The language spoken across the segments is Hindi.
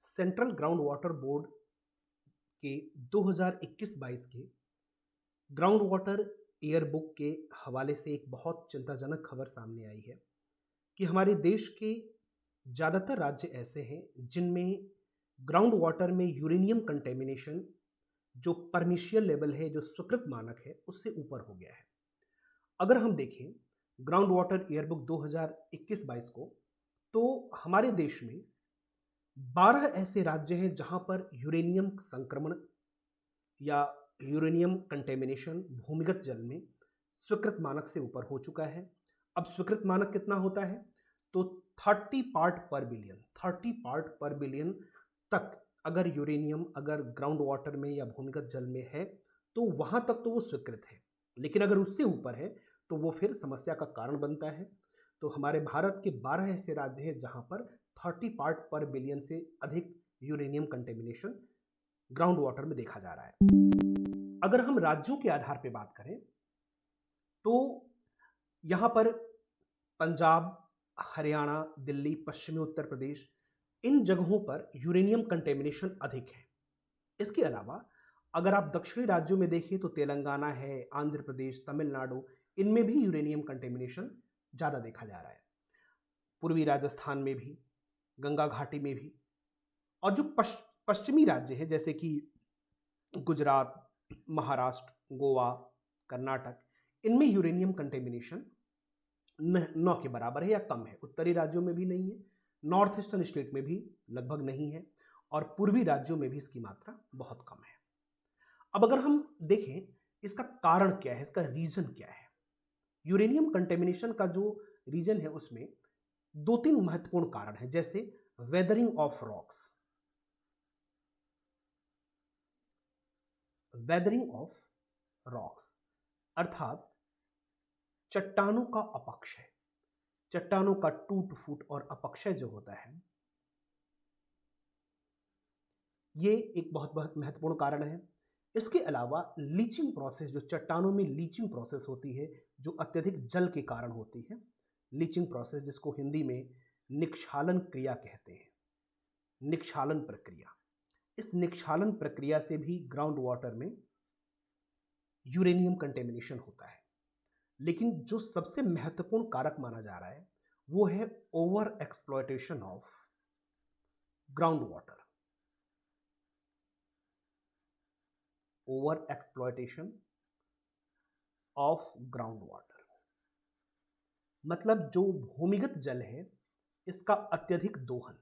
सेंट्रल ग्राउंड वाटर बोर्ड के 2021-22 के ग्राउंड वाटर ईयर बुक के हवाले से एक बहुत चिंताजनक खबर सामने आई है कि हमारे देश के ज़्यादातर राज्य ऐसे हैं जिनमें ग्राउंड वाटर में यूरेनियम कंटेमिनेशन जो परमिशियल लेवल है, जो स्वीकृत मानक है, उससे ऊपर हो गया है। अगर हम देखें ग्राउंड वाटर ईयर बुक 2021-22 को, तो हमारे देश में 12 ऐसे राज्य हैं जहां पर यूरेनियम संक्रमण या यूरेनियम कंटेमिनेशन भूमिगत जल में स्वीकृत मानक से ऊपर हो चुका है। अब स्वीकृत मानक कितना होता है? तो 30 पार्ट पर बिलियन, 30 पार्ट पर बिलियन तक अगर यूरेनियम अगर ग्राउंड वाटर में या भूमिगत जल में है तो वहां तक तो वो स्वीकृत है, लेकिन अगर उससे ऊपर है तो वो फिर समस्या का कारण बनता है। तो हमारे भारत के 12 ऐसे राज्य हैं जहां पर 30 पार्ट पर बिलियन से अधिक यूरेनियम कंटेमिनेशन ग्राउंड वाटर में देखा जा रहा है। अगर हम राज्यों के आधार पर बात करें तो यहां पर पंजाब, हरियाणा, दिल्ली, पश्चिमी उत्तर प्रदेश, इन जगहों पर यूरेनियम कंटेमिनेशन अधिक है। इसके अलावा अगर आप दक्षिणी राज्यों में देखें तो तेलंगाना है, आंध्र प्रदेश, तमिलनाडु, इनमें भी यूरेनियम कंटेमिनेशन ज़्यादा देखा जा रहा है। पूर्वी राजस्थान में भी, गंगा घाटी में भी, और जो पश्चिमी राज्य हैं जैसे कि गुजरात, महाराष्ट्र, गोवा, कर्नाटक, इनमें यूरेनियम कंटेमिनेशन 9 के बराबर है या कम है। उत्तरी राज्यों में भी नहीं है, नॉर्थ ईस्टर्न स्टेट में भी लगभग नहीं है, और पूर्वी राज्यों में भी इसकी मात्रा बहुत कम है। अब अगर हम देखें इसका कारण क्या है, इसका रीजन क्या है। यूरेनियम कंटेमिनेशन का जो रीजन है उसमें 2-3 महत्वपूर्ण कारण है, जैसे weathering of rocks, weathering of rocks अर्थात चट्टानों का अपक्षय, चट्टानों का टूट फूट और अपक्षय जो होता है, ये एक बहुत महत्वपूर्ण कारण है। इसके अलावा लीचिंग प्रोसेस, जो चट्टानों में लीचिंग प्रोसेस होती है जो अत्यधिक जल के कारण होती है, लीचिंग प्रोसेस जिसको हिंदी में निक्षालन क्रिया कहते हैं, निक्षालन प्रक्रिया, इस निक्षालन प्रक्रिया से भी ग्राउंड वाटर में यूरेनियम कंटेमिनेशन होता है। लेकिन जो सबसे महत्वपूर्ण कारक माना जा रहा है वो है over exploitation of ground water, over exploitation of ground water मतलब जो भूमिगत जल है इसका अत्यधिक दोहन,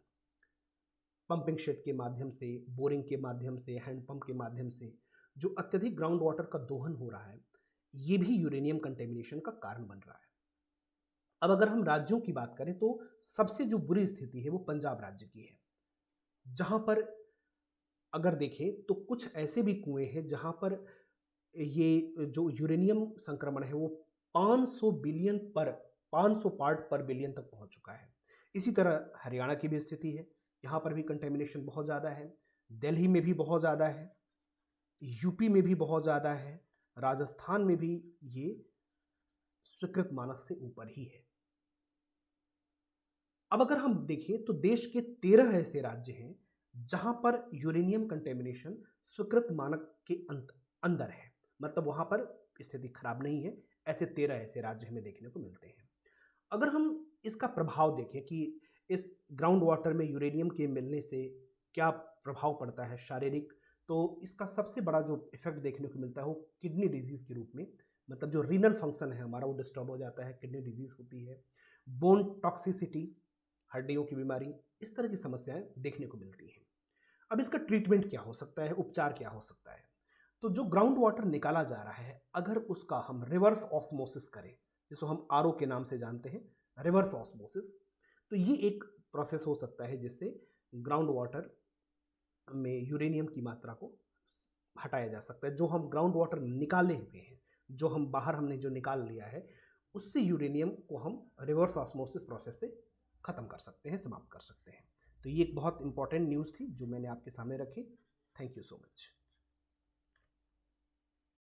पंपिंग सेट के माध्यम से, बोरिंग के माध्यम से, हैंडपंप के माध्यम से जो अत्यधिक ग्राउंड वाटर का दोहन हो रहा है, ये भी यूरेनियम कंटेमिनेशन का कारण बन रहा है। अब अगर हम राज्यों की बात करें तो सबसे जो बुरी स्थिति है वो पंजाब राज्य की है, जहां पर अगर देखें तो कुछ ऐसे भी कुएं हैं जहां पर ये जो यूरेनियम संक्रमण है वो 500 पार्ट पर बिलियन तक पहुंच चुका है। इसी तरह हरियाणा की भी स्थिति है, यहाँ पर भी कंटेमिनेशन बहुत ज़्यादा है, दिल्ली में भी बहुत ज़्यादा है, यूपी में भी बहुत ज़्यादा है, राजस्थान में भी ये स्वीकृत मानक से ऊपर ही है। अब अगर हम देखें तो देश के 13 ऐसे राज्य हैं जहां पर यूरेनियम कंटेमिनेशन स्वीकृत मानक के अंदर है, मतलब वहां पर स्थिति खराब नहीं है। ऐसे 13 ऐसे राज्य हमें देखने को मिलते हैं। अगर हम इसका प्रभाव देखें कि इस ग्राउंड वाटर में यूरेनियम के मिलने से क्या प्रभाव पड़ता है शारीरिक, तो इसका सबसे बड़ा जो इफेक्ट देखने को मिलता है वो किडनी डिजीज के रूप में, मतलब जो रीनल फंक्शन है हमारा वो डिस्टर्ब हो जाता है, किडनी डिजीज होती है, बोन टॉक्सिसिटी, हड्डियों की बीमारी, इस तरह की समस्याएं देखने को मिलती हैं। अब इसका ट्रीटमेंट क्या हो सकता है, उपचार क्या हो सकता है? तो जो ग्राउंड वाटर निकाला जा रहा है अगर उसका हम रिवर्स ऑस्मोसिस करें, जिसको हम आरओ के नाम से जानते हैं, रिवर्स ऑस्मोसिस, तो ये एक प्रोसेस हो सकता है जिससे ग्राउंड वाटर में यूरेनियम की मात्रा को हटाया जा सकता है। जो हम ग्राउंड वाटर निकाले हुए हैं, जो हम बाहर हमने जो निकाल लिया है, उससे यूरेनियम को हम रिवर्स ऑस्मोसिस प्रोसेस से ख़त्म कर सकते हैं, समाप्त कर सकते हैं। तो ये एक बहुत इंपॉर्टेंट न्यूज़ थी जो मैंने आपके सामने रखी। Thank you so much.